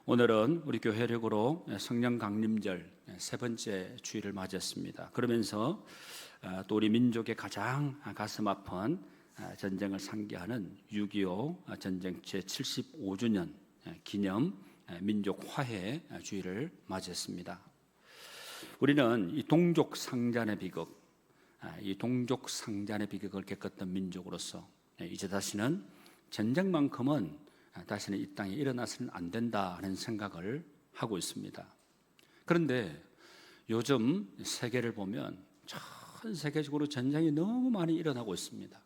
오늘은 우리 교회력으로 성령 강림절 세 번째 주일을 맞이했습니다. 그러면서 또 우리 민족의 가장 가슴 아픈 전쟁을 상기하는 6.25 전쟁 제75주년 기념 민족 화해 주일을 맞이했습니다. 우리는 이 동족 상잔의 비극, 이 동족 상잔의 비극을 겪었던 민족으로서 이제 다시는 전쟁만큼은 다시는 이 땅에 일어나서는 안 된다는 생각을 하고 있습니다. 그런데 요즘 세계를 보면 전 세계적으로 전쟁이 너무 많이 일어나고 있습니다.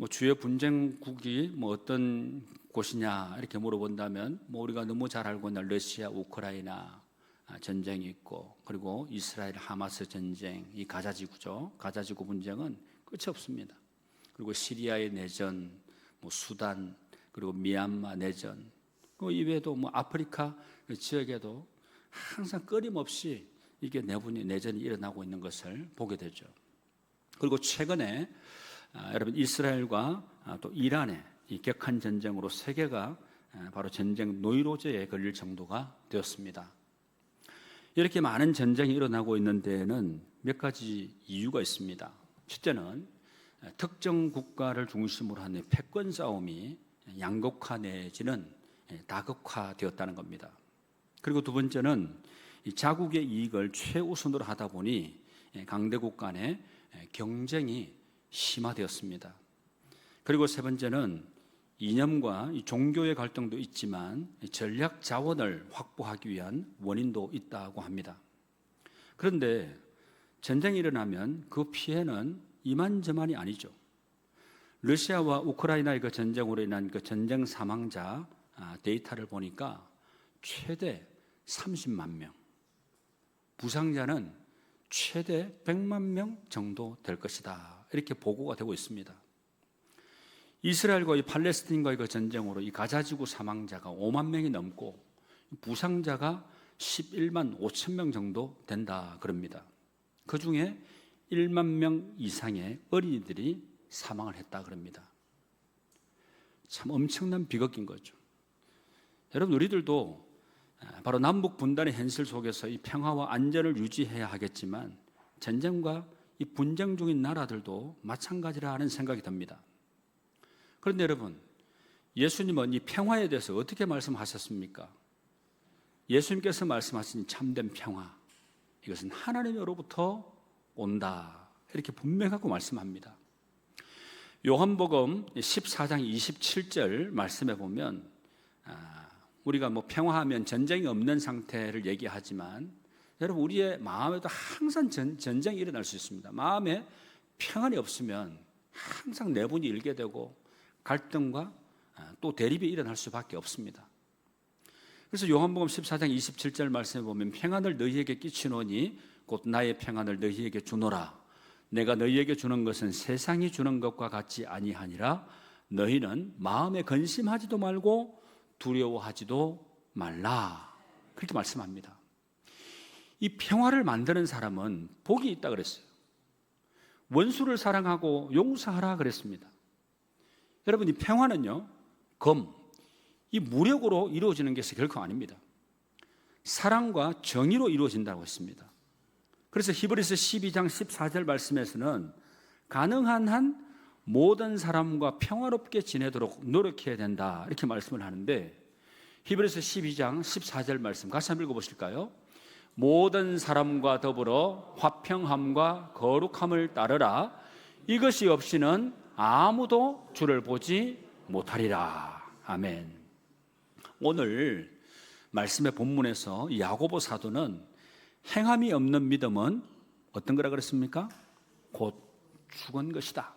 주요 분쟁국이 어떤 곳이냐 이렇게 물어본다면 우리가 너무 잘 알고 있는 러시아, 우크라이나 전쟁이 있고, 그리고 이스라엘 하마스 전쟁, 이 가자지구죠. 가자지구 분쟁은 끝이 없습니다. 그리고 시리아의 내전, 수단, 그리고 미얀마 내전, 이외에도 아프리카 지역에도 항상 끊임없이 이게 내전이 일어나고 있는 것을 보게 되죠. 그리고 최근에 여러분 이스라엘과 또 이란의 이 격한 전쟁으로 세계가 바로 전쟁 노이로제에 걸릴 정도가 되었습니다. 이렇게 많은 전쟁이 일어나고 있는 데에는 몇 가지 이유가 있습니다. 첫째는 특정 국가를 중심으로 하는 패권 싸움이 양극화 내지는 다극화되었다는 겁니다. 그리고 두 번째는 이 자국의 이익을 최우선으로 하다 보니 강대국 간의 경쟁이 심화되었습니다. 그리고 세 번째는 이념과 종교의 갈등도 있지만 전략 자원을 확보하기 위한 원인도 있다고 합니다. 그런데 전쟁이 일어나면 그 피해는 이만저만이 아니죠. 러시아와 우크라이나의 그 전쟁으로 인한 그 전쟁 사망자 데이터를 보니까 최대 30만 명, 부상자는 최대 100만 명 정도 될 것이다, 이렇게 보고가 되고 있습니다. 이스라엘과 이 팔레스틴과의 그 전쟁으로 이 가자지구 사망자가 5만 명이 넘고 부상자가 11만 5천 명 정도 된다 그럽니다. 그 중에 1만 명 이상의 어린이들이 사망을 했다 그럽니다. 참 엄청난 비극인 거죠. 여러분, 우리들도 바로 남북 분단의 현실 속에서 이 평화와 안전을 유지해야 하겠지만 전쟁과 이 분쟁 중인 나라들도 마찬가지라 하는 생각이 듭니다. 그런데 여러분, 예수님은 이 평화에 대해서 어떻게 말씀하셨습니까? 예수님께서 말씀하신 참된 평화, 이것은 하나님으로부터 온다, 이렇게 분명하고 말씀합니다. 요한복음 14장 27절 말씀에 보면 우리가 평화하면 전쟁이 없는 상태를 얘기하지만 여러분, 우리의 마음에도 항상 전쟁이 일어날 수 있습니다. 마음에 평안이 없으면 항상 내분이 일게 되고 갈등과 또 대립이 일어날 수밖에 없습니다. 그래서 요한복음 14장 27절 말씀에 보면 평안을 너희에게 끼치노니 곧 나의 평안을 너희에게 주노라. 내가 너희에게 주는 것은 세상이 주는 것과 같지 아니하니라. 너희는 마음에 근심하지도 말고 두려워하지도 말라. 그렇게 말씀합니다. 이 평화를 만드는 사람은 복이 있다 그랬어요. 원수를 사랑하고 용서하라 그랬습니다. 여러분, 이 평화는요, 이 무력으로 이루어지는 것이 결코 아닙니다. 사랑과 정의로 이루어진다고 했습니다. 그래서 히브리서 12장 14절 말씀에서는 가능한 한 모든 사람과 평화롭게 지내도록 노력해야 된다, 이렇게 말씀을 하는데, 히브리서 12장 14절 말씀 같이 한번 읽어보실까요? 모든 사람과 더불어 화평함과 거룩함을 따르라. 이것이 없이는 아무도 주를 보지 못하리라. 아멘. 오늘 말씀의 본문에서 야고보 사도는 행함이 없는 믿음은 어떤 거라 그랬습니까? 곧 죽은 것이다.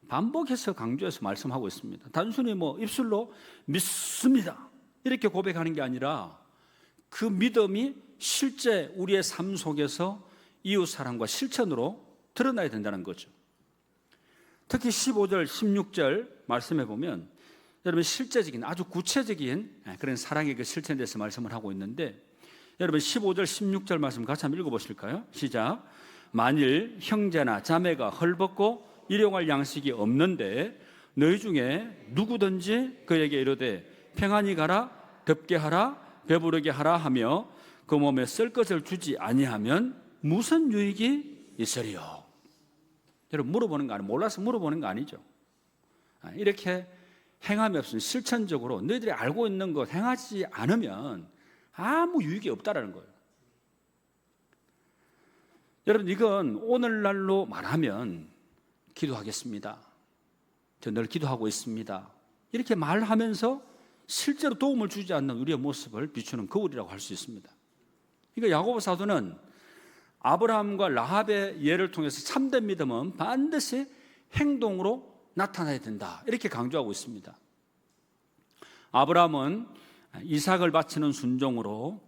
반복해서 강조해서 말씀하고 있습니다. 단순히 입술로 믿습니다 이렇게 고백하는 게 아니라 그 믿음이 실제 우리의 삶 속에서 이웃사랑과 실천으로 드러나야 된다는 거죠. 특히 15절, 16절 말씀해 보면 여러분, 실제적인 아주 구체적인 그런 사랑의 그 실천에 대해서 말씀을 하고 있는데, 여러분 15절, 16절 말씀 같이 한번 읽어보실까요? 시작. 만일 형제나 자매가 헐벗고 일용할 양식이 없는데 너희 중에 누구든지 그에게 이르되 평안히 가라, 덥게 하라, 배부르게 하라 하며 그 몸에 쓸 것을 주지 아니하면 무슨 유익이 있으리요? 여러분, 물어보는 거 아니에요. 몰라서 물어보는 거 아니죠. 이렇게 행함이 없으면 실천적으로 너희들이 알고 있는 것 행하지 않으면 아무 유익이 없다라는 거예요. 여러분, 이건 오늘날로 말하면 기도하겠습니다, 저 늘 기도하고 있습니다, 이렇게 말하면서 실제로 도움을 주지 않는 우리의 모습을 비추는 거울이라고 할 수 있습니다. 그러니까 야고보 사도는 아브라함과 라합의 예를 통해서 참된 믿음은 반드시 행동으로 나타나야 된다, 이렇게 강조하고 있습니다. 아브라함은 이삭을 바치는 순종으로,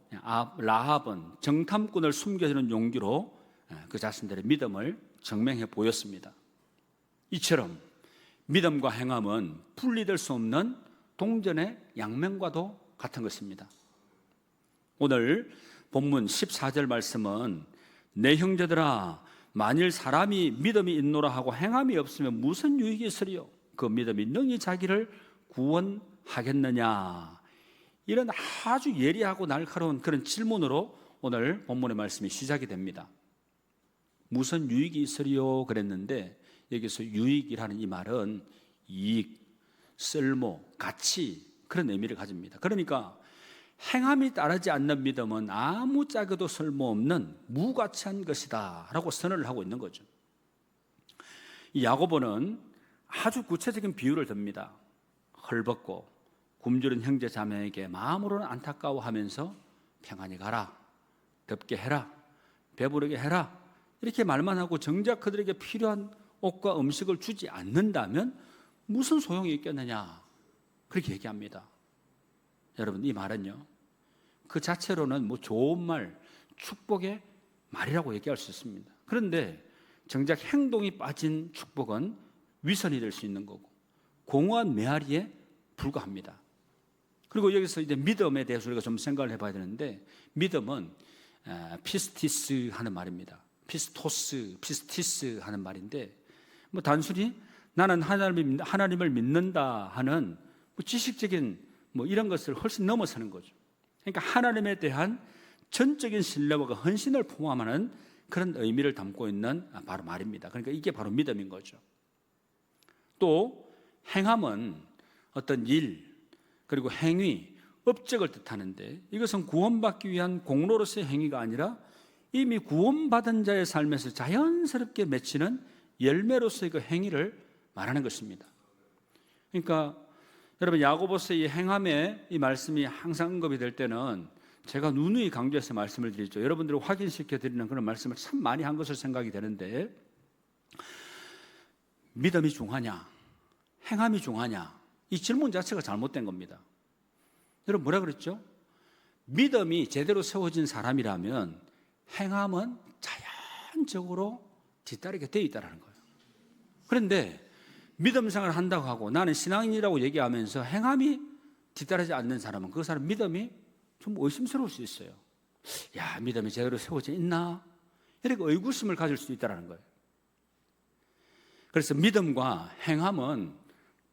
라합은 정탐꾼을 숨겨주는 용기로 그 자신들의 믿음을 증명해 보였습니다. 이처럼 믿음과 행함은 분리될 수 없는 동전의 양면과도 같은 것입니다. 오늘 본문 14절 말씀은 내 형제들아, 만일 사람이 믿음이 있노라 하고 행함이 없으면 무슨 유익이 있으리요? 그 믿음이 능히 자기를 구원하겠느냐? 이런 아주 예리하고 날카로운 그런 질문으로 오늘 본문의 말씀이 시작이 됩니다. 무슨 유익이 있으리요? 그랬는데 여기서 유익이라는 이 말은 이익, 쓸모, 가치, 그런 의미를 가집니다. 그러니까 행함이 따르지 않는 믿음은 아무짝에도 쓸모없는 무가치한 것이다 라고 선언을 하고 있는 거죠. 이 야고보는 아주 구체적인 비유를 듭니다. 헐벗고 굶주린 형제 자매에게 마음으로는 안타까워하면서 평안히 가라, 덥게 해라, 배부르게 해라, 이렇게 말만 하고 정작 그들에게 필요한 옷과 음식을 주지 않는다면 무슨 소용이 있겠느냐, 그렇게 얘기합니다. 여러분, 이 말은요, 그 자체로는 뭐 좋은 말, 축복의 말이라고 얘기할 수 있습니다. 그런데 정작 행동이 빠진 축복은 위선이 될 수 있는 거고 공허한 메아리에 불과합니다. 그리고 여기서 이제 믿음에 대해서 우리가 좀 생각을 해봐야 되는데, 믿음은 피스티스 하는 말입니다. 피스토스, 피스티스 하는 말인데, 뭐 단순히 나는 하나님을 믿는다 하는 뭐 지식적인 뭐 이런 것을 훨씬 넘어서는 거죠. 그러니까 하나님에 대한 전적인 신뢰와 헌신을 포함하는 그런 의미를 담고 있는 바로 말입니다. 그러니까 이게 바로 믿음인 거죠. 또 행함은 어떤 일, 그리고 행위, 업적을 뜻하는데, 이것은 구원받기 위한 공로로서의 행위가 아니라 이미 구원받은 자의 삶에서 자연스럽게 맺히는 열매로서의 그 행위를 말하는 것입니다. 그러니까 여러분, 야고보서의 이 행함의 이 말씀이 항상 언급이 될 때는 제가 누누이 강조해서 말씀을 드리죠. 여러분들을 확인시켜 드리는 그런 말씀을 참 많이 한 것으로 생각이 되는데, 믿음이 중하냐, 행함이 중하냐, 이 질문 자체가 잘못된 겁니다. 여러분, 뭐라 그랬죠? 믿음이 제대로 세워진 사람이라면 행함은 자연적으로 뒤따르게 되어 있다는 거예요. 그런데 믿음 생활을 한다고 하고 나는 신앙인이라고 얘기하면서 행함이 뒤따르지 않는 사람은 그 사람 믿음이 좀 의심스러울 수 있어요. 야, 믿음이 제대로 세워져 있나? 이렇게 의구심을 가질 수 있다는 거예요. 그래서 믿음과 행함은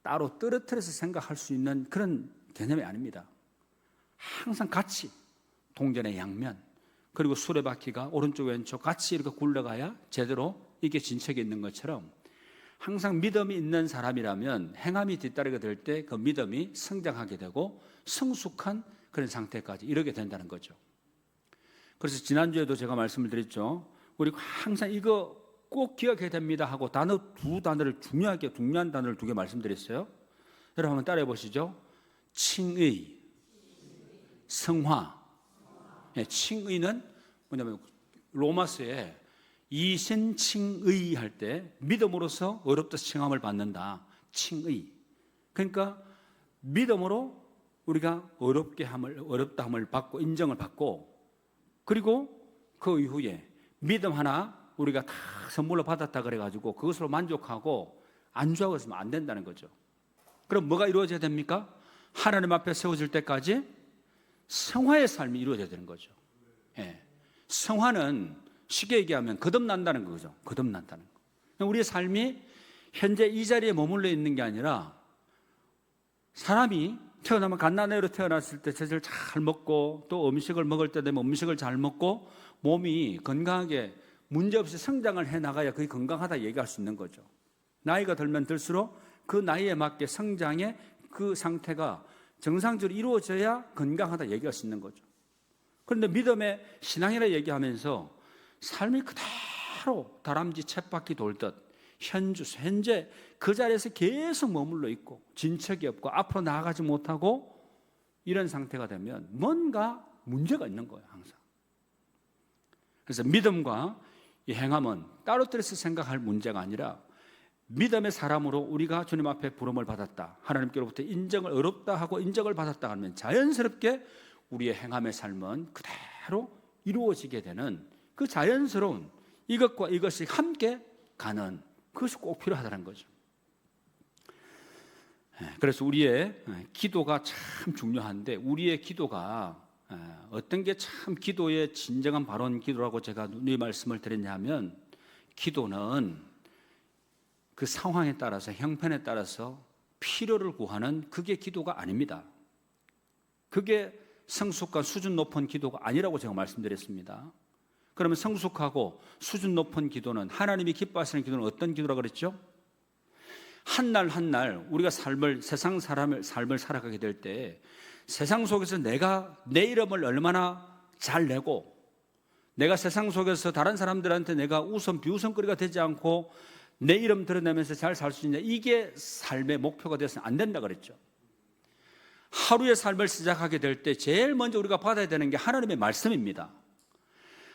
따로 떨어뜨려서 생각할 수 있는 그런 개념이 아닙니다. 항상 같이 동전의 양면, 그리고 수레바퀴가 오른쪽 왼쪽 같이 이렇게 굴러가야 제대로 이게 진척이 있는 것처럼, 항상 믿음이 있는 사람이라면 행함이 뒤따르게 될 때 그 믿음이 성장하게 되고 성숙한 그런 상태까지 이르게 된다는 거죠. 그래서 지난주에도 제가 말씀을 드렸죠. 우리 항상 이거 꼭 기억해야 됩니다 하고 두 단어를 중요한 단어를 두 개 말씀드렸어요. 여러분 한번 따라해 보시죠. 칭의, 성화. 네, 칭의는 뭐냐면 로마서에 이신칭의 할 때 믿음으로서 어렵다 칭함을 받는다. 칭의. 그러니까 믿음으로 우리가 어렵다 함을 받고 인정을 받고, 그리고 그 이후에 믿음 하나 우리가 다 선물로 받았다 그래가지고 그것으로 만족하고 안주하고 있으면 안 된다는 거죠. 그럼 뭐가 이루어져야 됩니까? 하나님 앞에 세워질 때까지 성화의 삶이 이루어져야 되는 거죠. 예. 성화는 쉽게 얘기하면 거듭난다는 거죠. 거듭난다는 거. 우리의 삶이 현재 이 자리에 머물러 있는 게 아니라 사람이 태어나면 갓난아기로 태어났을 때 젖을 잘 먹고 또 음식을 먹을 때 되면 음식을 잘 먹고 몸이 건강하게 문제없이 성장을 해나가야 그게 건강하다 얘기할 수 있는 거죠. 나이가 들면 들수록 그 나이에 맞게 성장의 그 상태가 정상적으로 이루어져야 건강하다 얘기할 수 있는 거죠. 그런데 믿음의 신앙이라 얘기하면서 삶이 그대로 다람쥐 쳇바퀴 돌듯 현재 그 자리에서 계속 머물러 있고 진척이 없고 앞으로 나아가지 못하고 이런 상태가 되면 뭔가 문제가 있는 거예요, 항상. 그래서 믿음과 이 행함은 따로 떨어서 생각할 문제가 아니라 믿음의 사람으로 우리가 주님 앞에 부름을 받았다, 하나님께로부터 인정을 어렵다 하고 인정을 받았다 하면 자연스럽게 우리의 행함의 삶은 그대로 이루어지게 되는 그 자연스러운 이것과 이것이 함께 가는 그것이 꼭 필요하다는 거죠. 그래서 우리의 기도가 참 중요한데 우리의 기도가 어떤 게 참 기도의 진정한 바른 기도라고 제가 이 말씀을 드렸냐면 기도는 그 상황에 따라서 형편에 따라서 필요를 구하는 그게 기도가 아닙니다. 그게 성숙과 수준 높은 기도가 아니라고 제가 말씀드렸습니다. 그러면 성숙하고 수준 높은 기도는 하나님이 기뻐하시는 기도는 어떤 기도라고 그랬죠? 한 날 한 날 우리가 세상 사람의 삶을 살아가게 될 때 세상 속에서 내가 내 이름을 얼마나 잘 내고 내가 세상 속에서 다른 사람들한테 내가 비웃음거리가 되지 않고 내 이름 드러내면서 잘 살 수 있냐, 이게 삶의 목표가 되어서는 안 된다 그랬죠. 하루의 삶을 시작하게 될 때 제일 먼저 우리가 받아야 되는 게 하나님의 말씀입니다.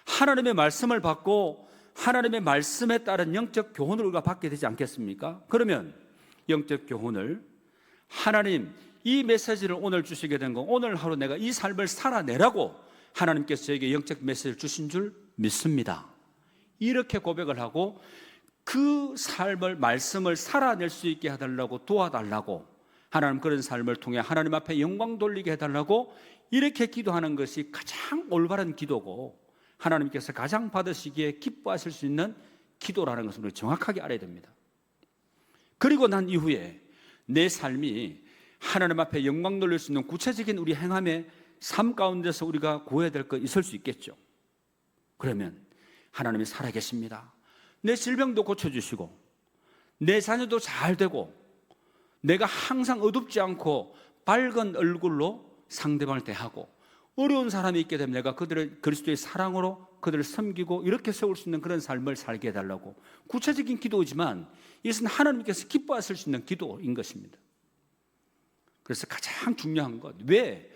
하나님의 말씀을 받고 하나님의 말씀에 따른 영적 교훈을 우리가 받게 되지 않겠습니까? 그러면 영적 교훈을 하나님 이 메시지를 오늘 주시게 된 거, 오늘 하루 내가 이 삶을 살아내라고 하나님께서 저에게 영적 메시지를 주신 줄 믿습니다. 이렇게 고백을 하고 그 삶을 말씀을 살아낼 수 있게 해달라고 도와달라고 하나님 그런 삶을 통해 하나님 앞에 영광 돌리게 해달라고 이렇게 기도하는 것이 가장 올바른 기도고 하나님께서 가장 받으시기에 기뻐하실 수 있는 기도라는 것을 우리가 정확하게 알아야 됩니다. 그리고 난 이후에 내 삶이 하나님 앞에 영광 돌릴 수 있는 구체적인 우리 행함의 삶 가운데서 우리가 구해야 될 것 있을 수 있겠죠. 그러면 하나님이 살아계십니다. 내 질병도 고쳐주시고 내 자녀도 잘 되고 내가 항상 어둡지 않고 밝은 얼굴로 상대방을 대하고 어려운 사람이 있게 되면 내가 그들을 그리스도의 사랑으로 그들을 섬기고 이렇게 세울 수 있는 그런 삶을 살게 해달라고 구체적인 기도이지만 이것은 하나님께서 기뻐하실 수 있는 기도인 것입니다. 그래서 가장 중요한 것, 왜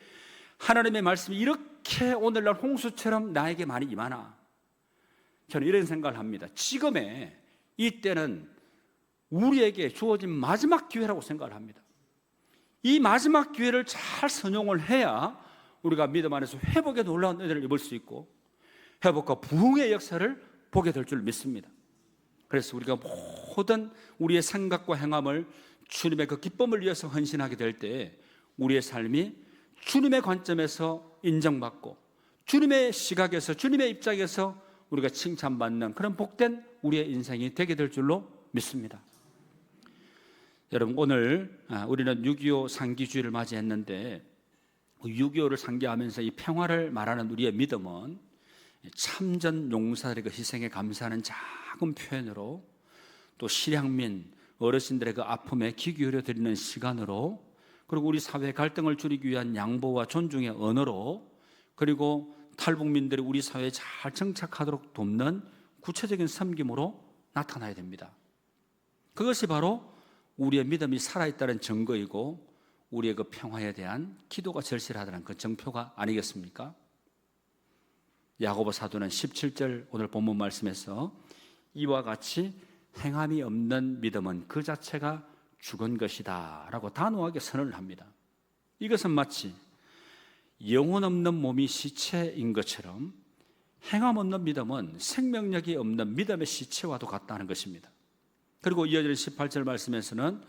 하나님의 말씀이 이렇게 오늘날 홍수처럼 나에게 많이 임하나? 저는 이런 생각을 합니다. 지금의 이때는 우리에게 주어진 마지막 기회라고 생각을 합니다. 이 마지막 기회를 잘 선용을 해야 우리가 믿음 안에서 회복의 놀라운 은혜를 입을 수 있고 회복과 부흥의 역사를 보게 될 줄 믿습니다. 그래서 우리가 모든 우리의 생각과 행함을 주님의 그 기쁨을 위해서 헌신하게 될 때 우리의 삶이 주님의 관점에서 인정받고 주님의 시각에서 주님의 입장에서 우리가 칭찬받는 그런 복된 우리의 인생이 되게 될 줄로 믿습니다. 여러분, 오늘 우리는 6.25 상기주의를 맞이했는데 6.25를 상기하면서 이 평화를 말하는 우리의 믿음은 참전 용사들의 그 희생에 감사하는 작은 표현으로 또 실향민 어르신들의 그 아픔에 귀 기울여 드리는 시간으로 그리고 우리 사회의 갈등을 줄이기 위한 양보와 존중의 언어로 그리고 탈북민들이 우리 사회에 잘 정착하도록 돕는 구체적인 섬김으로 나타나야 됩니다. 그것이 바로 우리의 믿음이 살아있다는 증거이고 우리의 그 평화에 대한 기도가 절실하다는 그 증표가 아니겠습니까? 야고보 사도는 17절 오늘 본문 말씀에서 이와 같이 행함이 없는 믿음은 그 자체가 죽은 것이다 라고 단호하게 선언을 합니다. 이것은 마치 영혼 없는 몸이 시체인 것처럼 행함 없는 믿음은 생명력이 없는 믿음의 시체와도 같다는 것입니다. 그리고 이어지는 18절 말씀에서는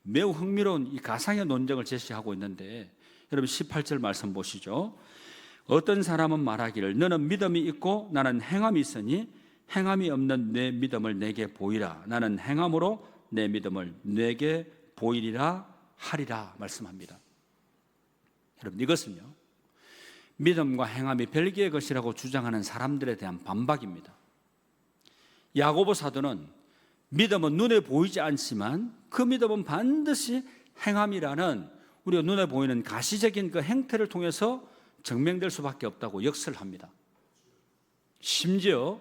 매우 흥미로운 이 가상의 논쟁을 제시하고 있는데 여러분 18절 말씀 보시죠. 어떤 사람은 말하기를 너는 믿음이 있고 나는 행함이 있으니 행함이 없는 내 믿음을 내게 보이라. 나는 행함으로 내 믿음을 내게 보이리라 하리라 말씀합니다. 여러분, 이것은요, 믿음과 행함이 별개의 것이라고 주장하는 사람들에 대한 반박입니다. 야고보 사도는 믿음은 눈에 보이지 않지만 그 믿음은 반드시 행함이라는 우리가 눈에 보이는 가시적인 그 행태를 통해서 증명될 수밖에 없다고 역설을 합니다. 심지어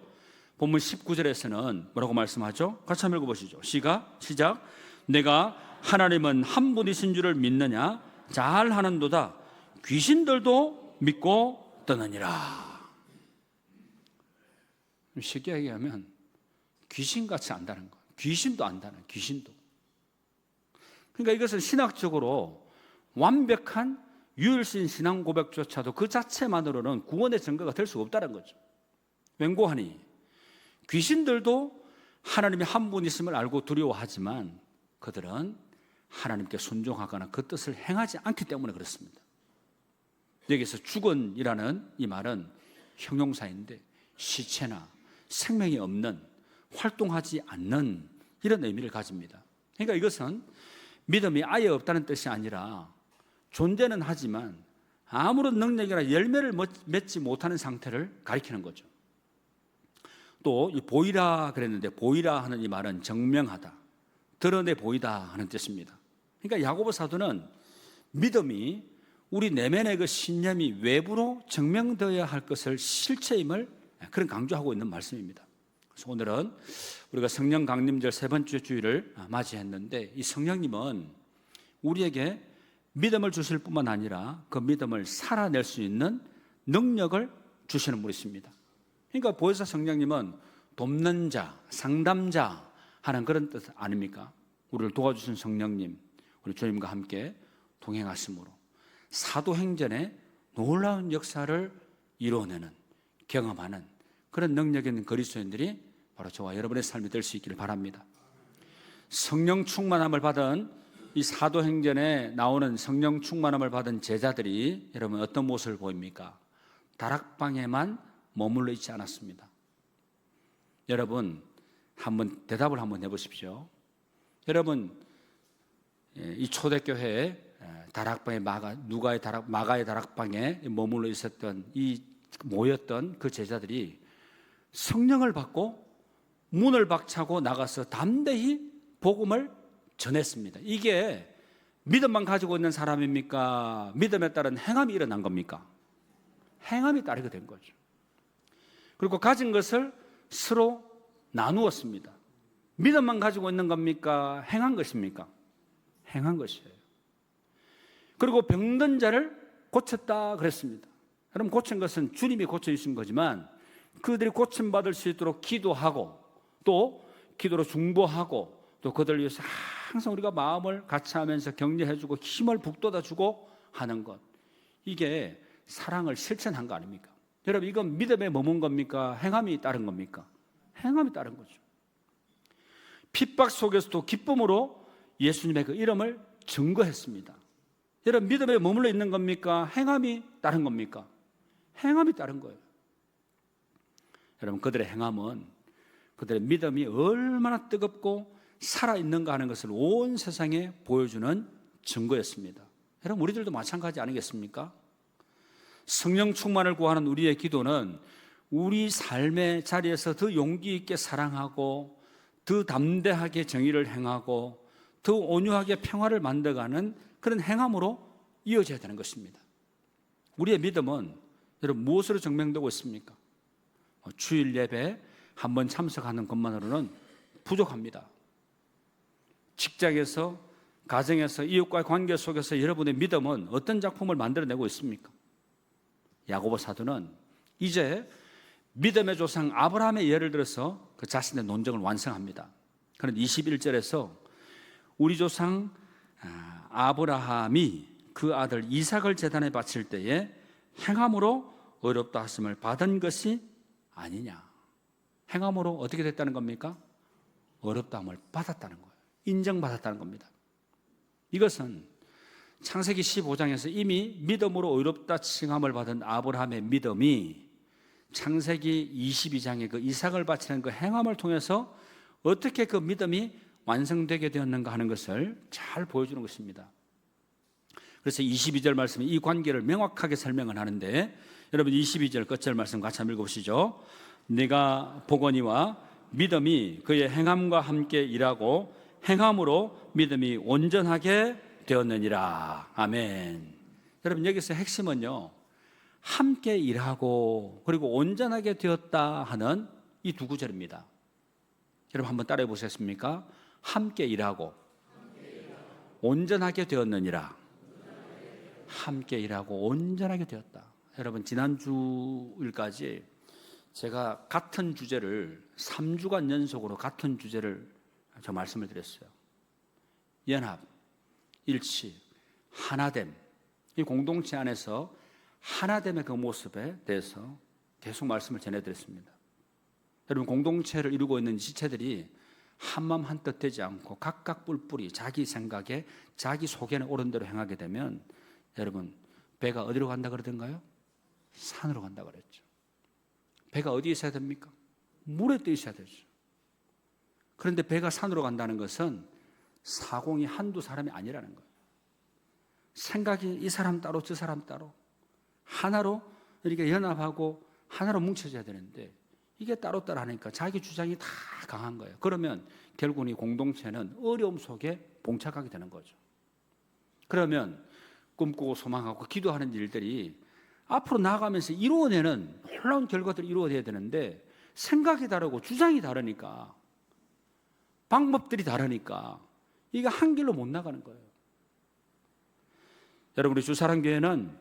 본문 19절에서는 뭐라고 말씀하죠? 같이 한번 읽어보시죠. 시작. 내가 하나님은 한 분이신 줄을 믿느냐? 잘하는도다. 귀신들도 믿고 떠느니라. 쉽게 얘기하면 귀신같이 안다는 거예요. 귀신도 안다는, 귀신도. 그러니까 이것은 신학적으로 완벽한 유일신 신앙 고백조차도 그 자체만으로는 구원의 증거가 될 수가 없다는 거죠. 맹고하니 귀신들도 하나님이 한 분이심을 알고 두려워하지만 그들은 하나님께 순종하거나 그 뜻을 행하지 않기 때문에 그렇습니다. 여기서 죽은이라는 이 말은 형용사인데 시체나 생명이 없는, 활동하지 않는 이런 의미를 가집니다. 그러니까 이것은 믿음이 아예 없다는 뜻이 아니라 존재는 하지만 아무런 능력이나 열매를 맺지 못하는 상태를 가리키는 거죠. 또 이 보이라 그랬는데 보이라 하는 이 말은 증명하다, 드러내 보이다 하는 뜻입니다. 그러니까 야고보 사도는 믿음이 우리 내면의 그 신념이 외부로 증명되어야 할 것을 실체임을 그런 강조하고 있는 말씀입니다. 그래서 오늘은 우리가 성령 강림절 세 번째 주일을 맞이했는데 이 성령님은 우리에게 믿음을 주실 뿐만 아니라 그 믿음을 살아낼 수 있는 능력을 주시는 분이십니다. 그러니까 보혜사 성령님은 돕는 자, 상담자 하는 그런 뜻 아닙니까? 우리를 도와주신 성령님, 우리 주님과 함께 동행하심으로 사도행전의 놀라운 역사를 이루어내는, 경험하는 그런 능력 있는 그리스도인들이 바로 저와 여러분의 삶이 될 수 있기를 바랍니다. 성령 충만함을 받은 이 사도행전에 나오는 성령 충만함을 받은 제자들이 여러분 어떤 모습을 보입니까? 다락방에만 머물러 있지 않았습니다. 여러분 한번 대답을 한번 해보십시오. 여러분 이 초대교회에 다락방에 마가의 다락방에 머물러 있었던 이 모였던 그 제자들이 성령을 받고 문을 박차고 나가서 담대히 복음을 전했습니다. 이게 믿음만 가지고 있는 사람입니까? 믿음에 따른 행함이 일어난 겁니까? 행함이 따르게 된 거죠. 그리고 가진 것을 서로 나누었습니다. 믿음만 가지고 있는 겁니까? 행한 것입니까? 행한 것이에요. 그리고 병든 자를 고쳤다 그랬습니다. 여러분 고친 것은 주님이 고쳐주신 거지만 그들이 고침받을 수 있도록 기도하고 또 기도로 중보하고 또 그들을 위해서 항상 우리가 마음을 같이 하면서 격려해주고 힘을 북돋아주고 하는 것, 이게 사랑을 실천한 거 아닙니까? 여러분 이건 믿음에 머문 겁니까? 행함이 따른 겁니까? 행함이 따른 거죠. 핍박 속에서도 기쁨으로 예수님의 그 이름을 증거했습니다. 여러분 믿음에 머물러 있는 겁니까? 행함이 따른 겁니까? 행함이 따른 거예요. 여러분 그들의 행함은 그들의 믿음이 얼마나 뜨겁고 살아있는가 하는 것을 온 세상에 보여주는 증거였습니다. 여러분 우리들도 마찬가지 아니겠습니까? 성령 충만을 구하는 우리의 기도는 우리 삶의 자리에서 더 용기 있게 사랑하고 더 담대하게 정의를 행하고 더 온유하게 평화를 만들어가는 그런 행함으로 이어져야 되는 것입니다. 우리의 믿음은 여러분 무엇으로 증명되고 있습니까? 주일 예배 한 번 참석하는 것만으로는 부족합니다. 직장에서, 가정에서, 이웃과의 관계 속에서 여러분의 믿음은 어떤 작품을 만들어내고 있습니까? 야고보 사도는 이제 믿음의 조상 아브라함의 예를 들어서 그 자신의 논증을 완성합니다. 그런 21절에서 우리 조상 아브라함이 그 아들 이삭을 제단에 바칠 때에 행함으로 의롭다 하심을 받은 것이 아니냐. 행함으로 어떻게 됐다는 겁니까? 의롭다함을 받았다는 거예요. 인정받았다는 겁니다. 이것은 창세기 15장에서 이미 믿음으로 의롭다 칭함을 받은 아브라함의 믿음이 창세기 22장의 그 이삭을 바치는 그 행함을 통해서 어떻게 그 믿음이 완성되게 되었는가 하는 것을 잘 보여주는 것입니다. 그래서 22절 말씀에 이 관계를 명확하게 설명을 하는데, 여러분 22절 끝절 말씀 같이 한번 읽어보시죠. 네가 보거니와 믿음이 그의 행함과 함께 일하고 행함으로 믿음이 온전하게 되었느니라. 아멘. 여러분 여기서 핵심은요, 함께 일하고 그리고 온전하게 되었다 하는 이 두 구절입니다. 여러분 한번 따라해 보셨습니까? 함께 일하고 온전하게 되었느니라. 함께 일하고 온전하게 되었다. 여러분 지난주일까지 제가 같은 주제를 3주간 연속으로 같은 주제를 저 말씀을 드렸어요. 연합, 일치, 하나됨. 이 공동체 안에서 하나됨의 그 모습에 대해서 계속 말씀을 전해드렸습니다. 여러분 공동체를 이루고 있는 지체들이 한마음 한뜻 되지 않고 각각 뿔뿔이 자기 생각에 자기 속에는 옳은 대로 행하게 되면, 여러분 배가 어디로 간다 그러던가요? 산으로 간다 그랬죠. 배가 어디에 있어야 됩니까? 물에 떠 있어야 되죠. 그런데 배가 산으로 간다는 것은 사공이 한두 사람이 아니라는 거예요. 생각이 이 사람 따로 저 사람 따로 하나로 이렇게 연합하고 하나로 뭉쳐져야 되는데, 이게 따로따로 하니까 자기 주장이 다 강한 거예요. 그러면 결국은 이 공동체는 어려움 속에 봉착하게 되는 거죠. 그러면 꿈꾸고 소망하고 기도하는 일들이 앞으로 나아가면서 이루어내는 놀라운 결과들을 이루어내야 되는데, 생각이 다르고 주장이 다르니까, 방법들이 다르니까 이게 한 길로 못 나가는 거예요. 여러분 우리 주사랑교회는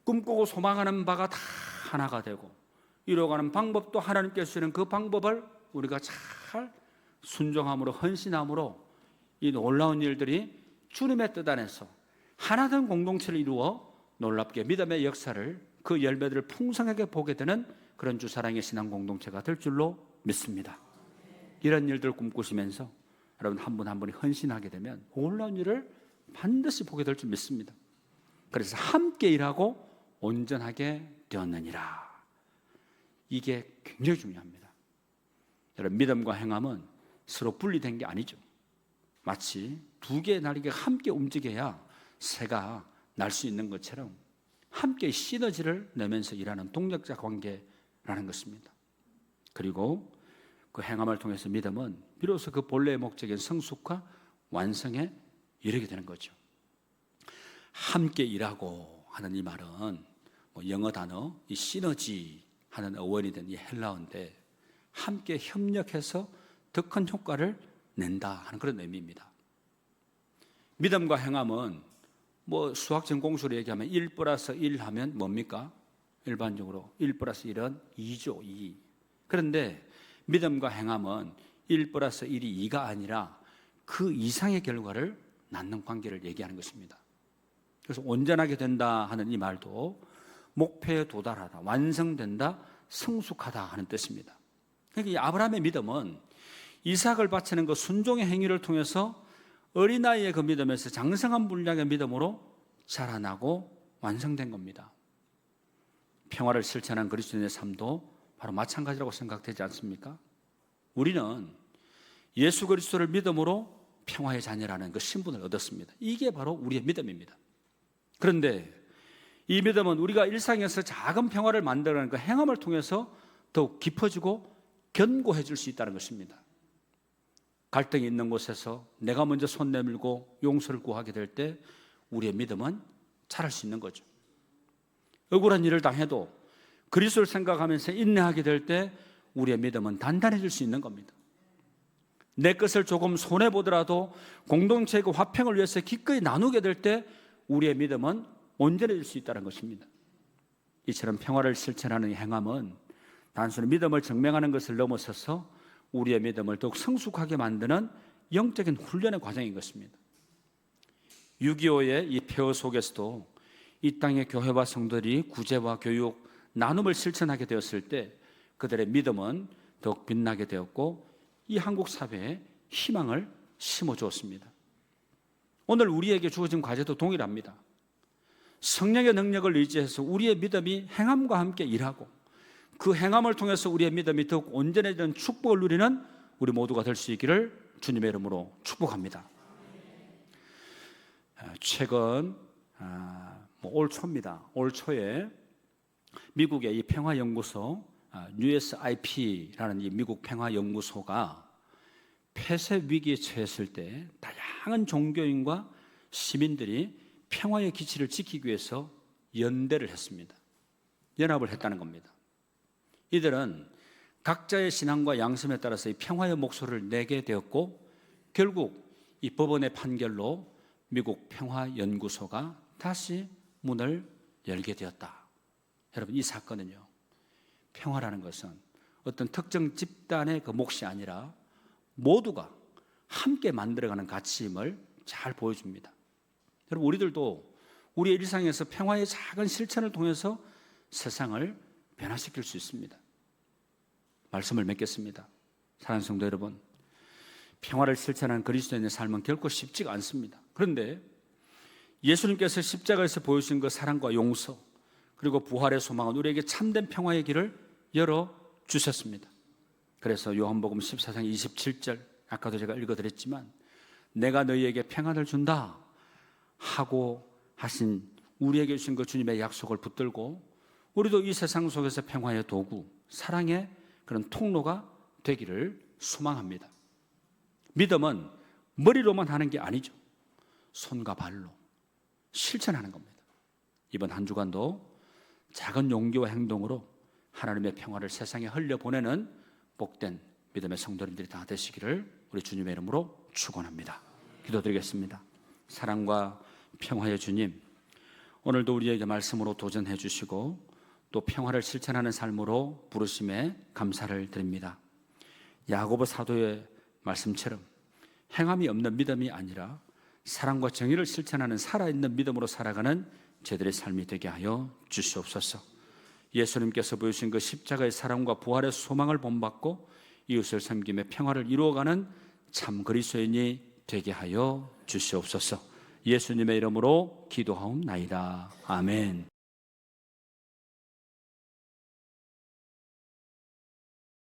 꿈꾸고 소망하는 바가 다 하나가 되고 이루어가는 방법도 하나님께서 주시는 그 방법을 우리가 잘 순종함으로 헌신함으로 이 놀라운 일들이 주님의 뜻 안에서 하나된 공동체를 이루어 놀랍게 믿음의 역사를, 그 열매들을 풍성하게 보게 되는 그런 주사랑의 신앙 공동체가 될 줄로 믿습니다. 이런 일들을 꿈꾸시면서 여러분 한 분 한 분이 헌신하게 되면 놀라운 일을 반드시 보게 될 줄 믿습니다. 그래서 함께 일하고 온전하게 되었느니라. 이게 굉장히 중요합니다. 여러분 믿음과 행함은 서로 분리된 게 아니죠. 마치 두 개의 날개가 함께 움직여야 새가 날 수 있는 것처럼 함께 시너지를 내면서 일하는 동력자 관계라는 것입니다. 그리고 그 행함을 통해서 믿음은 비로소 그 본래의 목적인 성숙과 완성에 이르게 되는 거죠. 함께 일하고 하는 이 말은 영어 단어 이 시너지 하는 어원이 된 이 헬라어인데, 함께 협력해서 더 큰 효과를 낸다 하는 그런 의미입니다. 믿음과 행함은 수학적 공수로 얘기하면 1 플러스 1 하면 뭡니까? 일반적으로 1 플러스 1은 2죠. 2. 그런데 믿음과 행함은 1 플러스 1이 2가 아니라 그 이상의 결과를 낳는 관계를 얘기하는 것입니다. 그래서 온전하게 된다 하는 이 말도 목표에 도달하다, 완성된다, 성숙하다 하는 뜻입니다. 그러니까 이 아브라함의 믿음은 이삭을 바치는 그 순종의 행위를 통해서 어린아이의 그 믿음에서 장성한 분량의 믿음으로 자라나고 완성된 겁니다. 평화를 실천한 그리스도인의 삶도 바로 마찬가지라고 생각되지 않습니까? 우리는 예수 그리스도를 믿음으로 평화의 자녀라는 그 신분을 얻었습니다. 이게 바로 우리의 믿음입니다. 그런데 이 믿음은 우리가 일상에서 작은 평화를 만들어내는 그 행함을 통해서 더욱 깊어지고 견고해질 수 있다는 것입니다. 갈등이 있는 곳에서 내가 먼저 손 내밀고 용서를 구하게 될 때 우리의 믿음은 자랄 수 있는 거죠. 억울한 일을 당해도 그리스도를 생각하면서 인내하게 될 때 우리의 믿음은 단단해질 수 있는 겁니다. 내 것을 조금 손해보더라도 공동체의 그 화평을 위해서 기꺼이 나누게 될 때 우리의 믿음은 온전해질 수 있다는 것입니다. 이처럼 평화를 실천하는 행함은 단순히 믿음을 증명하는 것을 넘어서서 우리의 믿음을 더욱 성숙하게 만드는 영적인 훈련의 과정인 것입니다. 6.25의 이 폐허 속에서도 이 땅의 교회와 성도들이 구제와 교육, 나눔을 실천하게 되었을 때 그들의 믿음은 더욱 빛나게 되었고 이 한국 사회에 희망을 심어주었습니다. 오늘 우리에게 주어진 과제도 동일합니다. 성령의 능력을 의지해서 우리의 믿음이 행함과 함께 일하고 그 행함을 통해서 우리의 믿음이 더욱 온전해지는 축복을 누리는 우리 모두가 될 수 있기를 주님의 이름으로 축복합니다. 최근 올 초입니다. 올 초에 미국의 이 평화연구소 USIP라는 이 미국 평화연구소가 폐쇄 위기에 처했을 때 다양한 종교인과 시민들이 평화의 기치를 지키기 위해서 연대를 했습니다. 연합을 했다는 겁니다. 이들은 각자의 신앙과 양심에 따라서 이 평화의 목소리를 내게 되었고 결국 이 법원의 판결로 미국 평화연구소가 다시 문을 열게 되었다. 여러분, 이 사건은요, 평화라는 것은 어떤 특정 집단의 그 몫이 아니라 모두가 함께 만들어가는 가치임을 잘 보여줍니다. 여러분, 우리들도 우리의 일상에서 평화의 작은 실천을 통해서 세상을 변화시킬 수 있습니다. 말씀을 맺겠습니다. 사랑하는 성도 여러분, 평화를 실천하는 그리스도인의 삶은 결코 쉽지가 않습니다. 그런데 예수님께서 십자가에서 보여주신 그 사랑과 용서 그리고 부활의 소망은 우리에게 참된 평화의 길을 열어주셨습니다. 그래서 요한복음 14장 27절, 아까도 제가 읽어드렸지만 내가 너희에게 평안을 준다 하고 하신 우리에게 주신 그 주님의 약속을 붙들고 우리도 이 세상 속에서 평화의 도구, 사랑의 그런 통로가 되기를 소망합니다. 믿음은 머리로만 하는 게 아니죠. 손과 발로 실천하는 겁니다. 이번 한 주간도 작은 용기와 행동으로 하나님의 평화를 세상에 흘려보내는 복된 믿음의 성도님들이 다 되시기를 우리 주님의 이름으로 축원합니다. 기도드리겠습니다. 사랑과 평화의 주님, 오늘도 우리에게 말씀으로 도전해 주시고 또 평화를 실천하는 삶으로 부르심에 감사를 드립니다. 야고보 사도의 말씀처럼 행함이 없는 믿음이 아니라 사랑과 정의를 실천하는 살아있는 믿음으로 살아가는 저들의 삶이 되게 하여 주시옵소서. 예수님께서 보여주신 그 십자가의 사랑과 부활의 소망을 본받고 이웃을 섬김의 평화를 이루어가는 참 그리스도인이 되게 하여 주시옵소서. 예수님의 이름으로 기도하옵나이다. 아멘.